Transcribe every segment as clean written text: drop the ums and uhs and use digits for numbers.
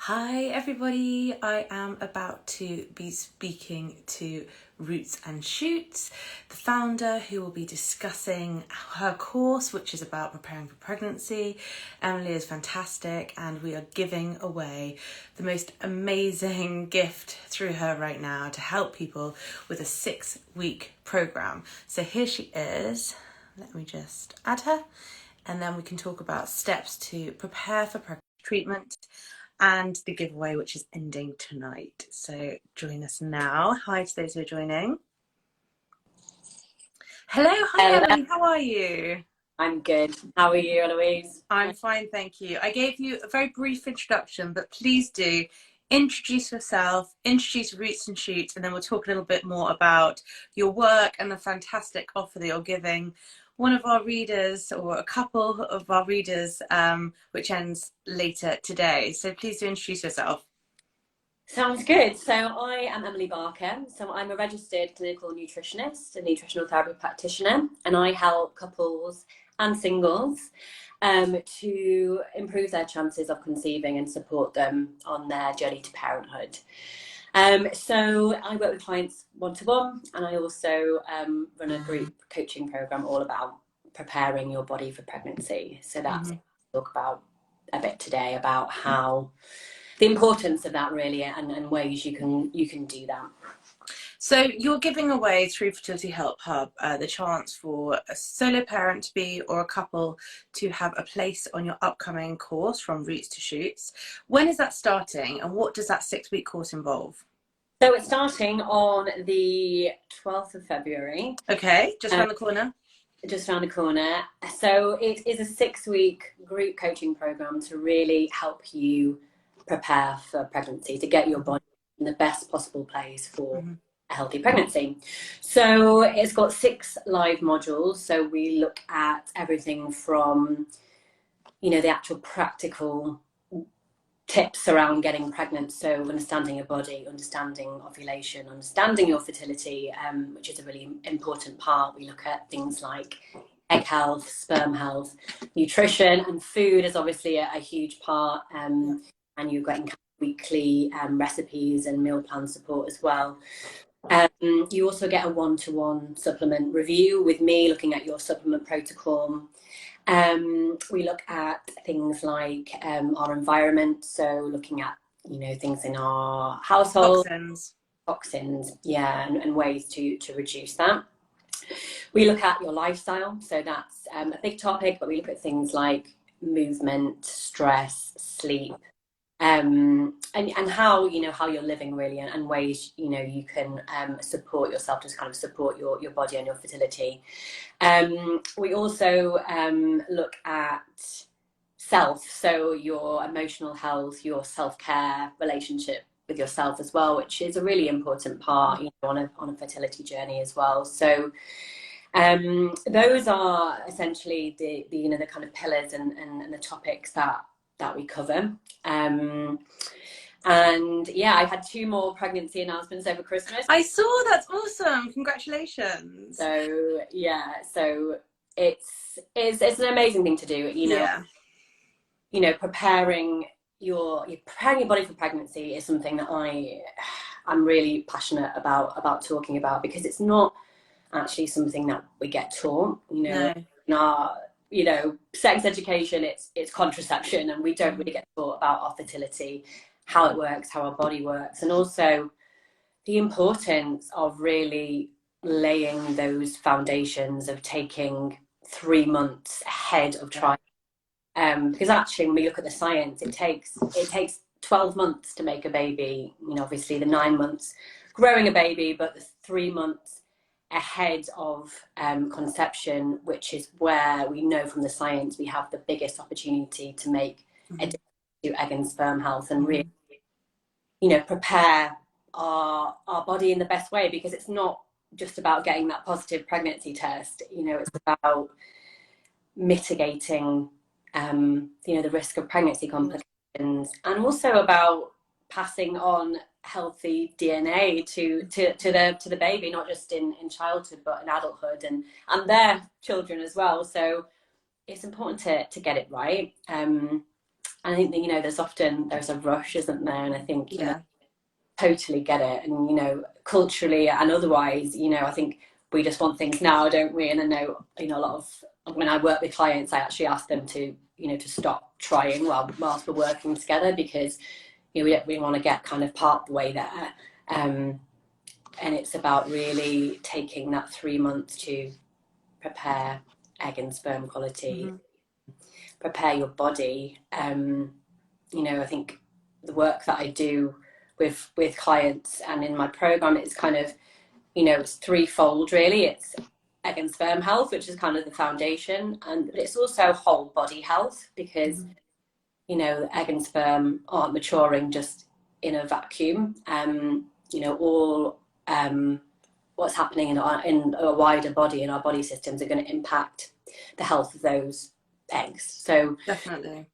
Hi everybody, I am about to be speaking to Roots and Shoots, the founder, who will be discussing her course, which is about preparing for pregnancy. Emily is fantastic and we are giving away the most amazing gift through her right now to help people with a 6-week program. So here she is. Let me just add her and then we can talk about steps to prepare for pregnancy treatment and the giveaway, which is ending tonight. So join us now. Hi to those who are joining. Hello, hi Hello, Emily, how are you? I'm good. How are you, Eloise? I'm fine, thank you. I gave you a very brief introduction, but please do introduce yourself, introduce Roots and Shoots, and then we'll talk a little bit more about your work and the fantastic offer that you're giving one of our readers, or a couple of our readers, which ends later today. So please do introduce yourself. Sounds good. So I am Emily Barker. So I'm a registered clinical nutritionist, a nutritional therapy practitioner, and I help couples and singles to improve their chances of conceiving and support them on their journey to parenthood. So I work with clients one-to-one, and I also run a group coaching program all about preparing your body for pregnancy. So that's what we'll talk about a bit today, about how the importance of that really, and ways you can do that. So you're giving away through Fertility Help Hub the chance for a solo parent to be, or a couple to have a place on your upcoming course from Roots to Shoots. When is that starting and what does that 6-week course involve? So it's starting on the 12th of February. Okay, just around the corner. Just around the corner. So it is a 6-week group coaching program to really help you prepare for pregnancy, to get your body in the best possible place for a healthy pregnancy. So it's got 6 live modules. So we look at everything from, the actual practical tips around getting pregnant, so understanding your body, understanding ovulation, understanding your fertility, which is a really important part. We look at things like egg health, sperm health, nutrition, and food is obviously a huge part, and you're getting weekly recipes and meal plan support as well. You also get a one-to-one supplement review with me, looking at your supplement protocol. We look at things like our environment, so looking at things in our household, toxins, and ways to reduce that. We look at your lifestyle, so that's a big topic, but we look at things like movement, stress, sleep, and how how you're living really, and ways you can support yourself, to kind of support your body and your fertility. We also look at self, so your emotional health, your self-care, relationship with yourself as well, which is a really important part on a fertility journey as well. So those are essentially the the kind of pillars and the topics that we cover. And yeah, I had 2 more pregnancy announcements over Christmas. I saw, that's awesome. Congratulations. So yeah, so it's an amazing thing to do. Preparing your body for pregnancy is something that I'm really passionate about talking about, because it's not actually something that we get taught. No. In our sex education, it's contraception, and we don't really get taught about our fertility, how it works, how our body works, and also the importance of really laying those foundations, of taking 3 months ahead of trial. Because actually, when we look at the science, it takes 12 months to make a baby. Obviously the 9 months growing a baby, but the 3 months ahead of conception, which is where we know from the science we have the biggest opportunity to make a difference to egg and sperm health, and really prepare our body in the best way, because it's not just about getting that positive pregnancy test. It's about mitigating the risk of pregnancy complications, and also about passing on healthy DNA to the baby, not just in childhood but in adulthood, and their children as well. So it's important to get it right. And I think that, you know, there's a rush, isn't there? And I think, you know, Yeah. totally get it. And, you know, culturally and otherwise, you know, I think we just want things now, don't we? And I know, you know, a lot of, when I work with clients, I actually ask them to, you know, to stop trying whilst we're working together, because, you know, we want to get kind of part the way there. And it's about really taking that 3 months to prepare egg and sperm quality, prepare your body. You know, I think the work that I do with clients and in my program, it's kind of, you know, it's threefold really. It's egg and sperm health, which is kind of the foundation, but it's also whole body health, because you know, egg and sperm aren't maturing just in a vacuum. You know, all what's happening in a wider body, in our body systems, are going to impact the health of those eggs. So Definitely.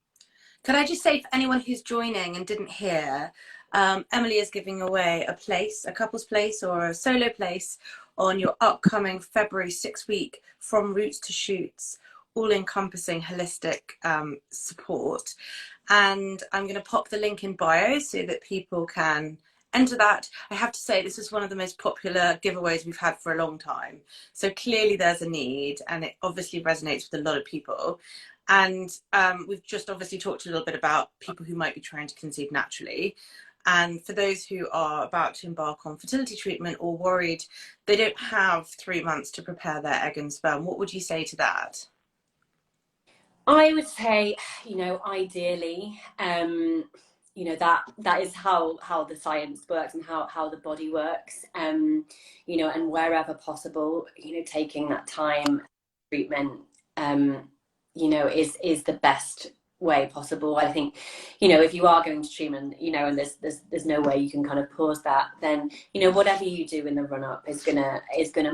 Could I just say, for anyone who's joining and didn't hear, Emily is giving away a place, a couple's place or a solo place, on your upcoming February 6-week From Roots to Shoots, all encompassing holistic support. And I'm going to pop the link in bio so that people can enter that. I have to say, this is one of the most popular giveaways we've had for a long time. So clearly there's a need, and it obviously resonates with a lot of people. And we've just obviously talked a little bit about people who might be trying to conceive naturally. And for those who are about to embark on fertility treatment or worried they don't have 3 months to prepare their egg and sperm, what would you say to that? I would say, you know, ideally, you know, that is how the science works and how the body works. You know, and wherever possible, you know, taking that time treatment, you know, is the best way possible. I think, you know, if you are going to treatment, you know, and there's no way you can kind of pause that, then, you know, whatever you do in the run up is gonna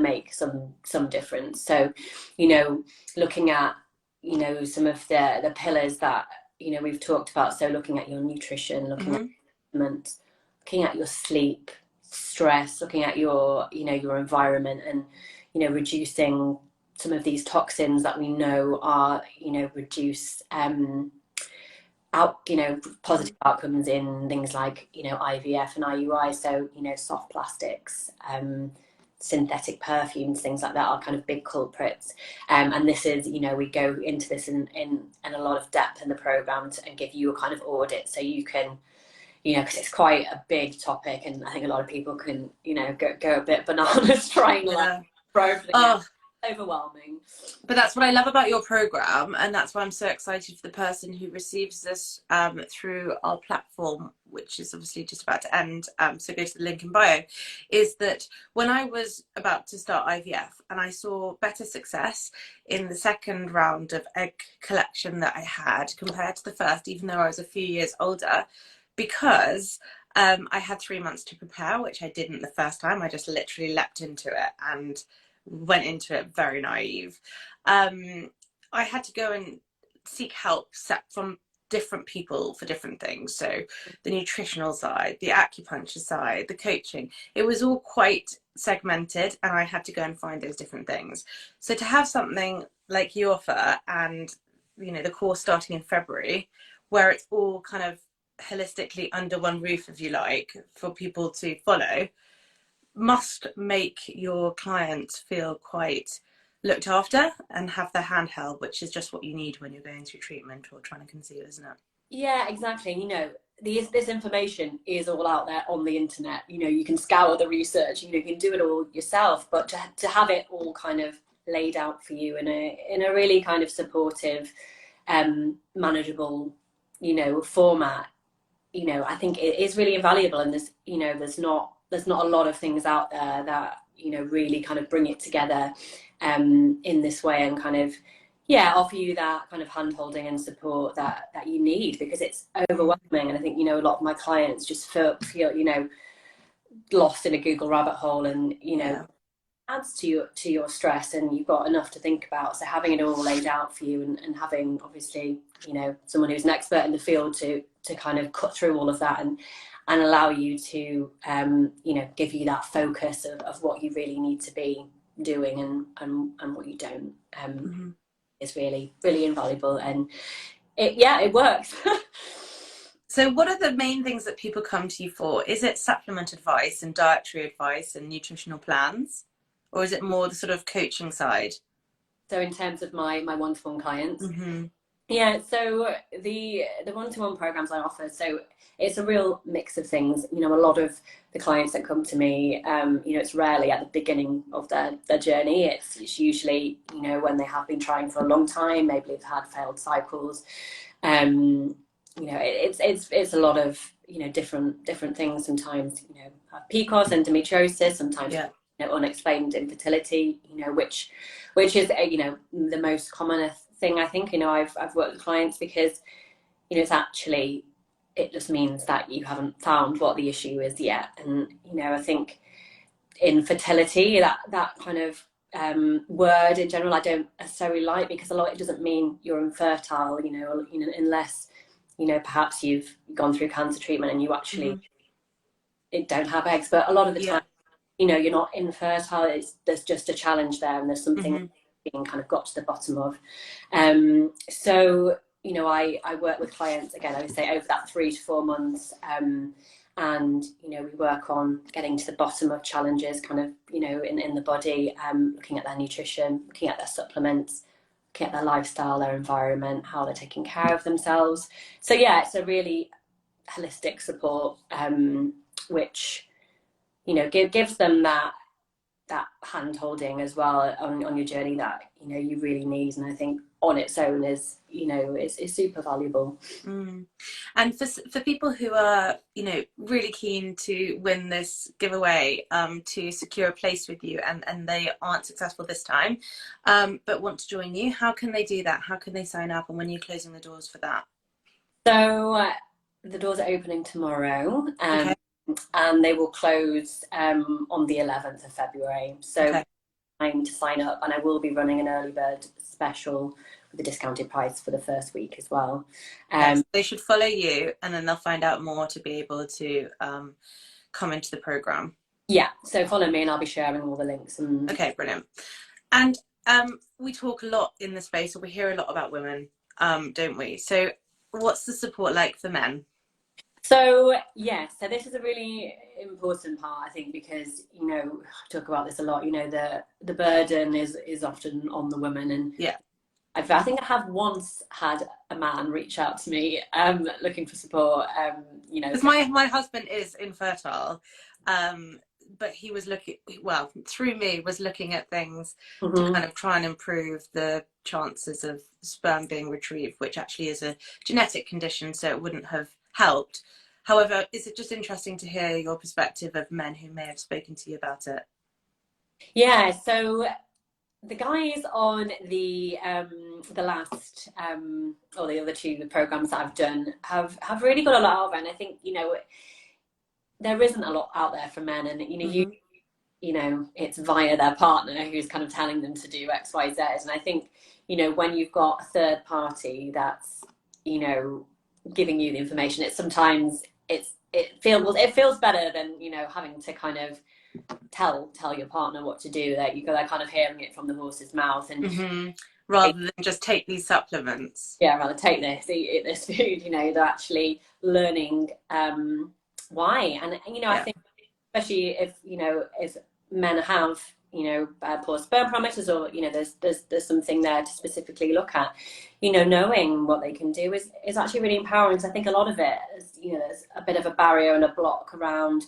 make some difference. So, you know, looking at, you know, some of the pillars that, you know, we've talked about. So looking at your nutrition, looking at movement, looking at your sleep, stress, looking at your, you know, your environment, and, you know, reducing some of these toxins that we know are, you know, reduce you know, positive outcomes in things like, you know, IVF and IUI. So, you know, soft plastics, synthetic perfumes, things like that are kind of big culprits. And this is, you know, we go into this in a lot of depth in the program and give you a kind of audit, so you can, you know, because it's quite a big topic, and I think a lot of people can, you know, go a bit bananas trying to like throw everything out. Overwhelming. But that's what I love about your program, and that's why I'm so excited for the person who receives this through our platform, which is obviously just about to end. So go to the link in bio. Is that when I was about to start IVF and I saw better success in the second round of egg collection that I had compared to the first, even though I was a few years older, because I had 3 months to prepare, which I didn't the first time. I just literally leapt into it and went into it very naive. I had to go and seek help from different people for different things. So the nutritional side, the acupuncture side, the coaching, it was all quite segmented, and I had to go and find those different things. So to have something like you offer, and you know, the course starting in February, where it's all kind of holistically under one roof, if you like, for people to follow, must make your clients feel quite looked after and have their hand held, which is just what you need when you're going through treatment or trying to conceive, isn't it? Yeah, exactly. You know, this information is all out there on the internet. You know, you can scour the research, you know, you can do it all yourself, but to have it all kind of laid out for you in a really kind of supportive, manageable, you know, format, you know, I think it is really invaluable. And there's, you know, there's not a lot of things out there that, you know, really kind of bring it together in this way, and kind of, yeah, offer you that kind of hand holding and support that you need, because it's overwhelming. And I think, you know, a lot of my clients just feel, you know, lost in a Google rabbit hole, and, you know, adds to your stress, and you've got enough to think about. So having it all laid out for you, and having, obviously, you know, someone who's an expert in the field to kind of cut through all of that, and allow you to you know, give you that focus of what you really need to be doing, and what you don't, is really, really invaluable. And it works. So what are the main things that people come to you for? Is it supplement advice and dietary advice and nutritional plans? Or is it more the sort of coaching side? So in terms of my one-to-one clients, Mm-hmm. yeah, so the one-to-one programs I offer, so it's a real mix of things. You know, a lot of the clients that come to me, you know, it's rarely at the beginning of their journey. It's usually, you know, when they have been trying for a long time, maybe they've had failed cycles. You know, it's a lot of, you know, different things. Sometimes, you know, PCOS, endometriosis, sometimes, Yeah. you know, unexplained infertility, you know, which is, you know, the most common thing. I think, you know, I've worked with clients because, you know, it's actually, it just means that you haven't found what the issue is yet. And, you know, I think infertility, that kind of word in general, I don't necessarily like, because a lot, it doesn't mean you're infertile, you know, unless, you know, perhaps you've gone through cancer treatment and you actually Mm-hmm. don't have eggs. But a lot of the time, Yeah. you know, you're not infertile. There's just a challenge there, and there's something Mm-hmm. being kind of got to the bottom of. So, you know, I work with clients again, I would say over that 3 to 4 months. And, you know, we work on getting to the bottom of challenges kind of, you know, in the body, looking at their nutrition, looking at their supplements, looking at their lifestyle, their environment, how they're taking care of themselves. So yeah, it's a really holistic support, which, you know, gives them that hand holding as well on your journey that, you know, you really need. And I think on its own is, you know, is super valuable. Mm. And for people who are, you know, really keen to win this giveaway, to secure a place with you, and they aren't successful this time, but want to join you, how can they do that? How can they sign up, and when are you closing the doors for that? So the doors are opening tomorrow, Okay. and they will close on the 11th of February. So Okay. time to sign up, and I will be running an early bird special with a discounted price for the first week as well. Okay. So they should follow you, and then they'll find out more to be able to come into the program. Yeah, so follow me and I'll be sharing all the links. And Okay, brilliant. And we talk a lot in the space, or we hear a lot about women, don't we? So what's the support like for men? so, yeah, so this is a really important part, I think, because, you know, I talk about this a lot, you know, the burden is often on the woman. And Yeah. I think I have once had a man reach out to me looking for support, you know. Because my husband is infertile, but he was looking, well, through me, was looking at things to Mhm. kind of try and improve the chances of sperm being retrieved, which actually is a genetic condition, so it wouldn't have helped. However, is it just interesting to hear your perspective of men who may have spoken to you about it? Yeah, so the guys on the last or the other two programs that I've done have really got a lot out of it. And I think, you know, there isn't a lot out there for men, and, you know, Mm-hmm. you know, it's via their partner who's kind of telling them to do X, Y, Z. And I think, you know, when you've got a third party that's, you know, giving you the information, it's sometimes it feels better than, you know, having to kind of tell your partner what to do. That they're kind of hearing it from the horse's mouth. And Mm-hmm. Rather than just take these supplements. yeah, rather take this, eat this food. You know, they're actually learning why. And, you know, I Yeah. think especially if, you know, if men have, you know, poor sperm parameters, or, you know, there's something there to specifically look at. You know, knowing what they can do is actually really empowering. Because I think a lot of it is, you know, there's a bit of a barrier and a block around,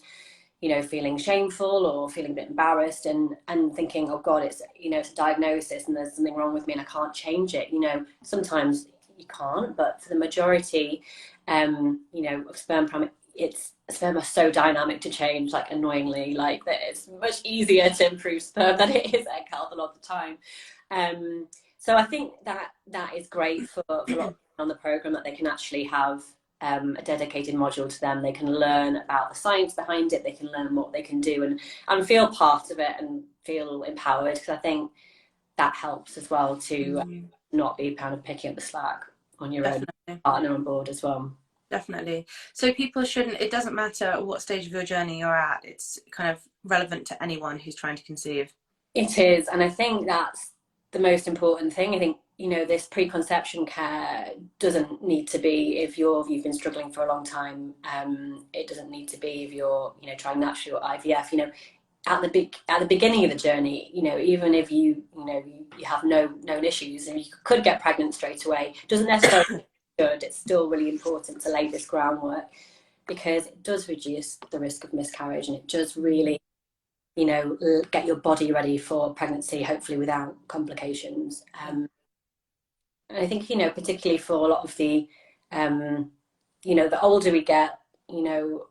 you know, feeling shameful or feeling a bit embarrassed, and thinking, oh God, it's, you know, it's a diagnosis and there's something wrong with me and I can't change it. You know, sometimes you can't, but for the majority, you know, of sperm parameters, it's sperm are so dynamic to change, like, annoyingly, like, that it's much easier to improve sperm than it is egg health a lot of the time. So I think that is great for a lot of people on the program, that they can actually have a dedicated module to them. They can learn about the science behind it. They can learn what they can do, and feel part of it and feel empowered. Because I think that helps as well to Mm, not be kind of picking up the slack on your own, definitely. partner on board as well. Definitely. So people shouldn't, it doesn't matter what stage of your journey you're at, it's kind of relevant to anyone who's trying to conceive. It is, and I think that's the most important thing. I think you know, this preconception care doesn't need to be if you've been struggling for a long time. It doesn't need to be if you're, you know, trying natural IVF. You know, at the beginning of the journey, you know, even if you have no known issues and you could get pregnant straight away, doesn't necessarily good. It's still really important to lay this groundwork, because it does reduce the risk of miscarriage, and it does really, you know, get your body ready for pregnancy, hopefully without complications. And I think, you know, particularly for a lot of the, you know, the older we get, you know,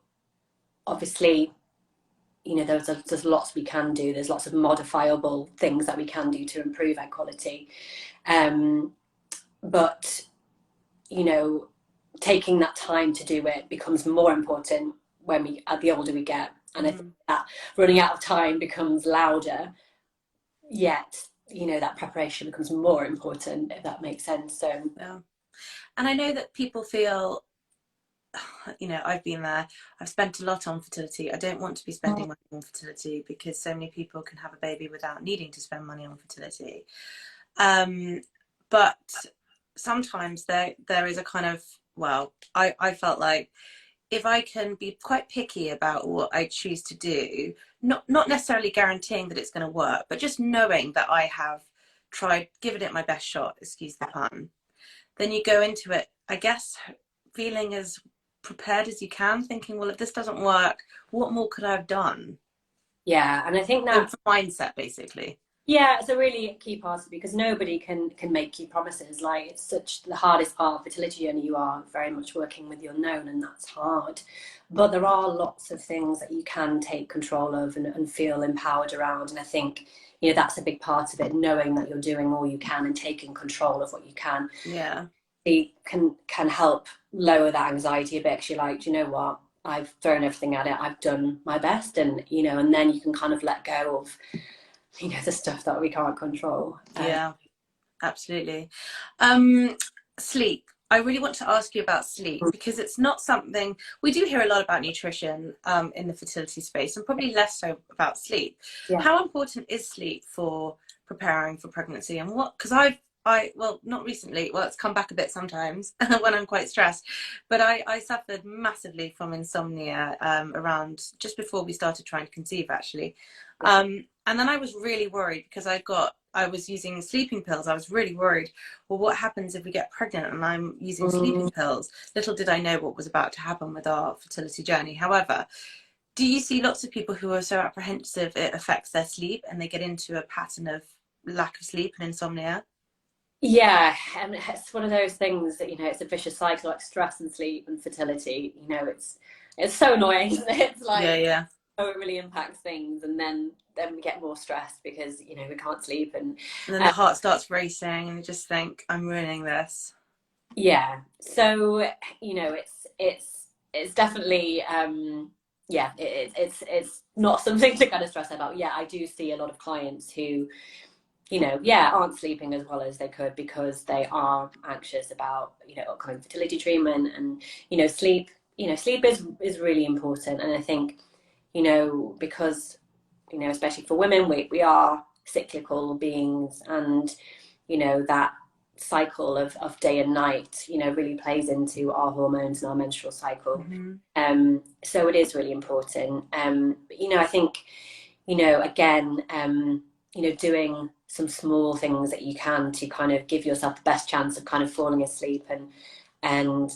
obviously, you know, there's lots we can do. There's lots of modifiable things that we can do to improve egg quality. But, you know, taking that time to do it becomes more important the older we get. And I think that running out of time becomes louder, yet, you know, that preparation becomes more important, if that makes sense. So Yeah. And I know that people feel, you know, I've been there. I've spent a lot on fertility. I don't want to be spending money on fertility, because so many people can have a baby without needing to spend money on fertility. But sometimes there is a kind of, well, I felt like if I can be quite picky about what I choose to do, not necessarily guaranteeing that it's going to work, but just knowing that I have tried, given it my best shot, excuse the pun, then you go into it, I guess, feeling as prepared as you can, thinking, well, if this doesn't work, what more could I have done? yeah, and I think So that, it's a mindset, basically. yeah, it's a really key part of it, because nobody can make key promises. Like, it's such the hardest part of fertility journey. You are very much working with the unknown, and that's hard. But there are lots of things that you can take control of and feel empowered around. And I think, you know, that's a big part of it, knowing that you're doing all you can and taking control of what you can. Yeah. It can help lower that anxiety a bit, because you're like, do you know what? I've thrown everything at it. I've done my best, and, you know, and then you can kind of let go of, you know, the stuff that we can't control. Yeah, absolutely. Sleep. I really want to ask you about sleep, because it's not something we do hear a lot about nutrition in the fertility space, and probably less so about sleep. Yeah. How important is sleep for preparing for pregnancy, and what? Because well, not recently. Well, it's come back a bit sometimes when I'm quite stressed, but I suffered massively from insomnia around just before we started trying to conceive, actually. And then I was really worried, because I was using sleeping pills. I was really worried, well, what happens if we get pregnant and I'm using sleeping pills? Little did I know what was about to happen with our fertility journey. However, do you see lots of people who are so apprehensive it affects their sleep, and they get into a pattern of lack of sleep and insomnia? Yeah, and it's one of those things that, you know, it's a vicious cycle, like stress and sleep and fertility. You know, it's so annoying, isn't it? It's Yeah, like, yeah. oh, it really impacts things, and then we get more stressed because, you know, we can't sleep. And And then the heart starts racing, and you just think, I'm ruining this. yeah, so, you know, it's definitely yeah, it's not something to kind of stress about. Yeah, I do see a lot of clients who, you know, yeah, aren't sleeping as well as they could, because they are anxious about, you know, upcoming fertility treatment. And, you know, sleep is really important. And I think, you know, because, you know, especially for women, we are cyclical beings, and, you know, that cycle of day and night, you know, really plays into our hormones and our menstrual cycle. So it is really important. But, you know, I think, you know, again, you know, doing some small things that you can to kind of give yourself the best chance of kind of falling asleep, and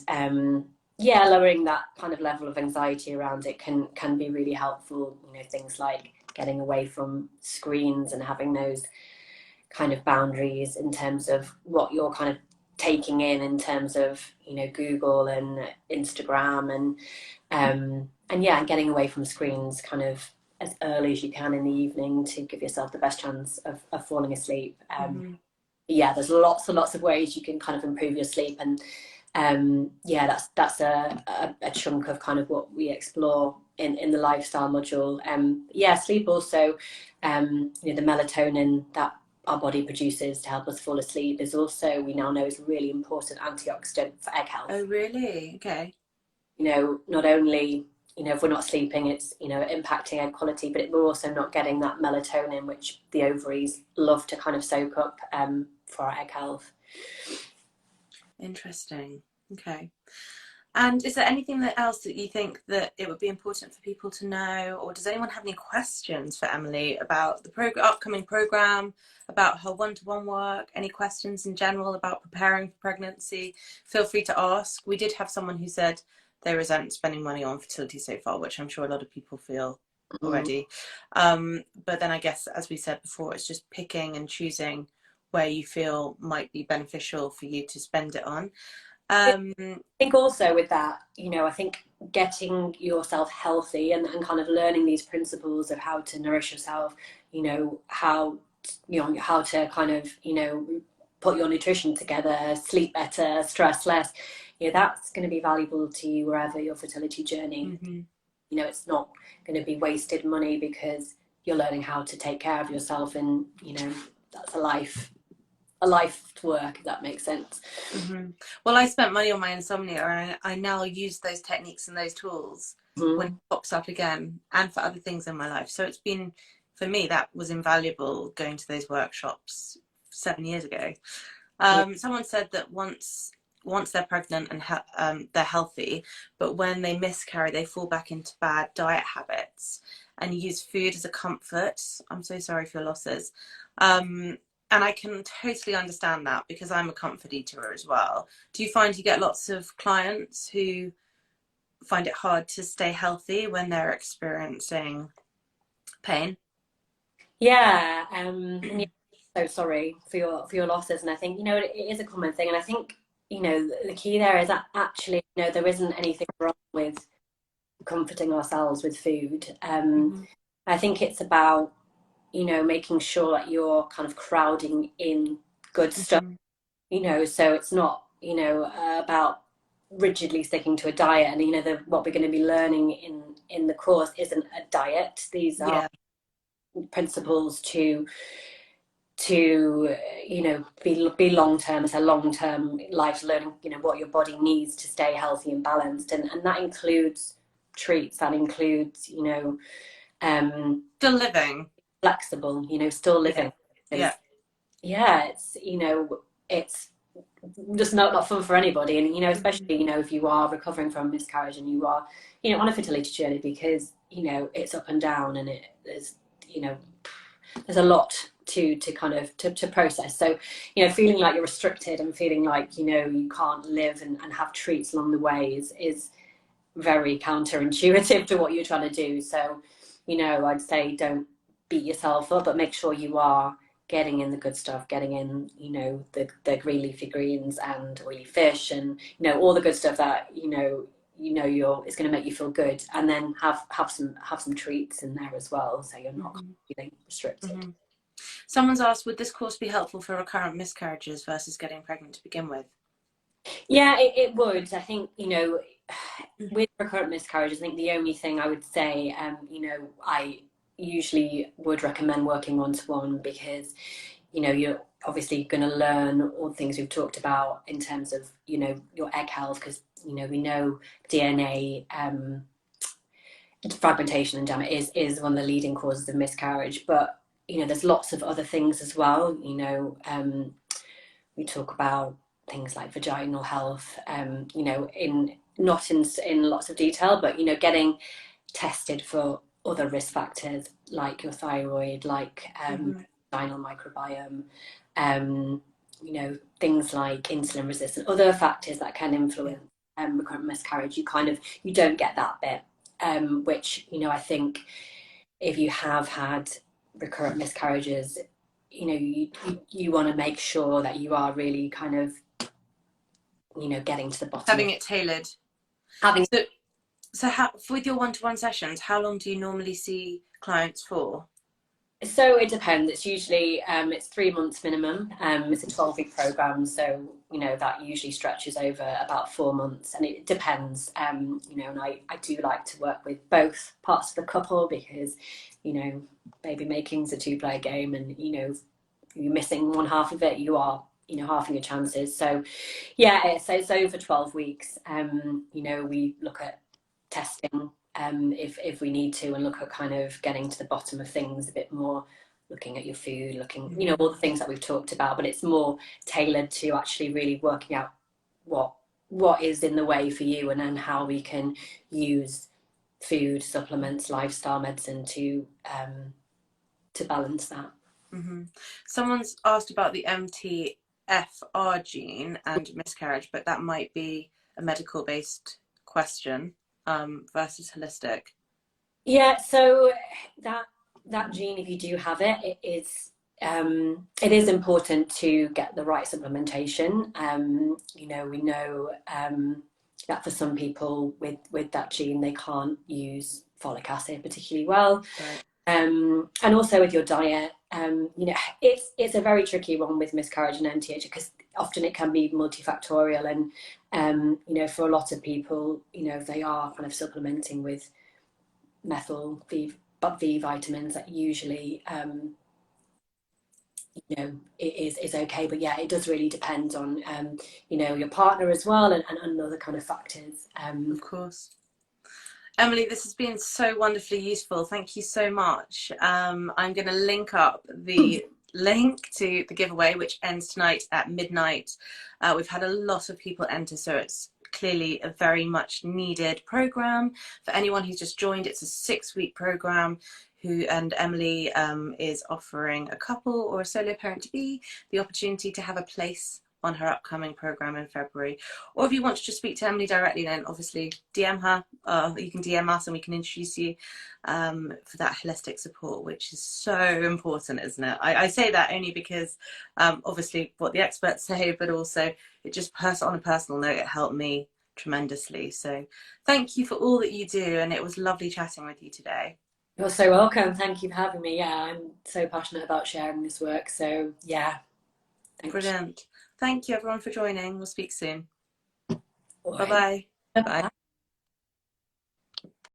yeah, lowering that kind of level of anxiety around it can be really helpful. You know, things like getting away from screens and having those kind of boundaries in terms of what you're kind of taking in terms of, you know, Google and Instagram, and yeah, getting away from screens kind of as early as you can in the evening to give yourself the best chance of falling asleep. Yeah, there's lots and lots of ways you can kind of improve your sleep, and yeah, that's a chunk of kind of what we explore in the lifestyle module. Yeah, sleep also, you know, the melatonin that our body produces to help us fall asleep is also, we now know, is a really important antioxidant for egg health. Oh, really? Okay. You know, not only, you know, if we're not sleeping, it's, you know, impacting egg quality, but we're also not getting that melatonin, which the ovaries love to kind of soak up for our egg health. Interesting. Okay. And is there anything else that you think that it would be important for people to know, or does anyone have any questions for Emily about the upcoming program, about her one-to-one work, any questions in general about preparing for pregnancy? Feel free to ask. We did have someone who said they resent spending money on fertility so far, which I'm sure a lot of people feel already. But then I guess, as we said before, it's just picking and choosing where you feel might be beneficial for you to spend it on. I think also with that, I think getting yourself healthy and kind of learning these principles of how to nourish yourself, how to kind of, put your nutrition together, sleep better, stress less, that's going to be valuable to you wherever your fertility journey. It's not going to be wasted money because you're learning how to take care of yourself, and that's a life's work, if that makes sense. Well, I spent money on my insomnia, and I now use those techniques and those tools when it pops up again, and for other things in my life. So it's been, for me, that was invaluable going to those workshops 7 years ago. Someone said that once they're pregnant and they're healthy, but when they miscarry, they fall back into bad diet habits and use food as a comfort. I'm so sorry for your losses. And I can totally understand that, because I'm a comfort eater as well. Do you find you get lots of clients who find it hard to stay healthy when they're experiencing pain? Yeah. So sorry for your losses, and I think it is a common thing, and I think the key there is that actually there isn't anything wrong with comforting ourselves with food. I think it's about making sure that you're kind of crowding in good stuff, so it's not, about rigidly sticking to a diet. And, what we're going to be learning in the course isn't a diet. These are principles to be long-term. It's a long-term life learning, what your body needs to stay healthy and balanced. And that includes treats, that includes, still living. Flexible, still living. Yeah. It's just not fun for anybody, and especially if you are recovering from a miscarriage and you are on a fertility journey, because it's up and down, and there's a lot to kind of to process. So feeling like you're restricted and feeling like you can't live and have treats along the way is very counterintuitive to what you're trying to do. So I'd say don't beat yourself up, but make sure you are getting in the good stuff, getting in, the green leafy greens and oily fish, and all the good stuff that it's going to make you feel good, and then have some treats in there as well, so you're not feeling restricted. Someone's asked, would this course be helpful for recurrent miscarriages versus getting pregnant to begin with? Yeah, it would. I think with recurrent miscarriages, I think the only thing I would say, I usually would recommend working one-to-one, because you're obviously going to learn all the things we've talked about in terms of your egg health, because we know DNA fragmentation and damage is one of the leading causes of miscarriage, but there's lots of other things as well. We talk about things like vaginal health, in not in lots of detail, but getting tested for other risk factors like your thyroid, like vaginal microbiome, things like insulin resistance, other factors that can influence recurrent miscarriage. You don't get that bit, which I think if you have had recurrent miscarriages, you want to make sure that you are really kind of getting to the bottom, having it tailored. So how, with your one-to-one sessions, how long do you normally see clients for? So it depends. It's usually it's 3 months minimum. It's a 12-week program, so that usually stretches over about 4 months, and it depends. And I do like to work with both parts of the couple, because baby making's a two-player game, and you're missing one half of it, you are halving your chances. So yeah, it's over 12 weeks. We look at testing if we need to, and look at kind of getting to the bottom of things a bit more looking at your food, you know, all the things that we've talked about, but it's more tailored to actually really working out what is in the way for you, and then how we can use food, supplements, lifestyle medicine to balance that. Someone's asked about the MTFR gene and miscarriage, but that might be a medical based question versus holistic. Yeah, so that gene, if you do have it, it is important to get the right supplementation. You know, we know that for some people with that gene, they can't use folic acid particularly well. Right. And also with your diet, you know, it's a very tricky one with miscarriage and MTH, because often it can be multifactorial, and you know, for a lot of people, you know, they are kind of supplementing with methyl B vitamins that usually you know, it is okay, but yeah, it does really depend on you know, your partner as well, and other kind of factors. Of course. Emily, this has been so wonderfully useful. Thank you so much. I'm going to link up the link to the giveaway, which ends tonight at midnight. We've had a lot of people enter, so it's clearly a very much needed program. For anyone who's just joined, it's a 6-week program and Emily is offering a couple or a solo parent to be the opportunity to have a place on her upcoming program in February. Or if you want to just speak to Emily directly, then obviously DM her, you can DM us and we can introduce you for that holistic support, which is so important, isn't it? I say that only because obviously what the experts say, but also it just on a personal note, it helped me tremendously. So thank you for all that you do, and it was lovely chatting with you today. You're so welcome. Thank you for having me. Yeah, I'm so passionate about sharing this work. So yeah. Brilliant. Thank you everyone for joining. We'll speak soon. Right. Bye-bye. Bye.